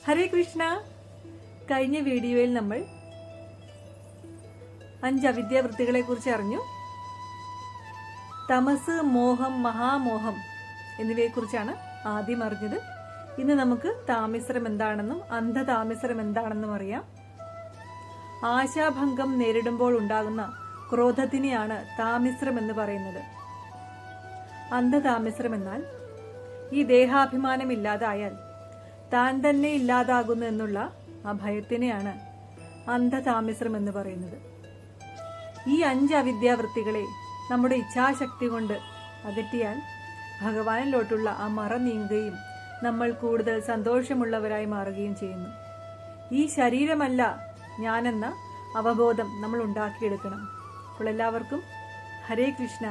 ഹരേ കൃഷ്ണ. കഴിഞ്ഞ വീഡിയോയിൽ നമ്മൾ 5 അവിദ്യാവൃത്തികളെ കുറിച്ച് അറിഞ്ഞു. തമസ്, മോഹം, മഹാമോഹം എന്നിവയെ കുറിച്ചാണ് ആദ്യം അറിഞ്ഞത്. ഇന്ന് നമുക്ക് താമിശ്രം എന്താണെന്നും അന്ധതാമിശ്രം എന്താണെന്നും അറിയാം. ആശാഭംഗം നേരിടുമ്പോൾ ഉണ്ടാകുന്ന ക്രോധത്തിനെയാണ് താമിശ്രം എന്ന് പറയുന്നത്. അന്ധതാമിശ്രം എന്നാൽ ഈ ദേഹാഭിമാനം ഇല്ലാതായാൽ താൻ തന്നെ ഇല്ലാതാകുന്നു എന്നുള്ള ആ ഭയത്തിനെയാണ് അന്ധതാമിശ്രം എന്ന് പറയുന്നത്. ഈ 5 അവിദ്യാവൃത്തികളെ നമ്മുടെ ഇച്ഛാശക്തി കൊണ്ട് അകറ്റിയാൽ ഭഗവാനിലോട്ടുള്ള ആ മറ നീങ്ങുകയും നമ്മൾ കൂടുതൽ സന്തോഷമുള്ളവരായി മാറുകയും ചെയ്യുന്നു. ഈ ശരീരമല്ല ഞാനെന്ന അവബോധം നമ്മൾ ഉണ്ടാക്കിയെടുക്കണം. അപ്പോൾ എല്ലാവർക്കും ഹരേ കൃഷ്ണ.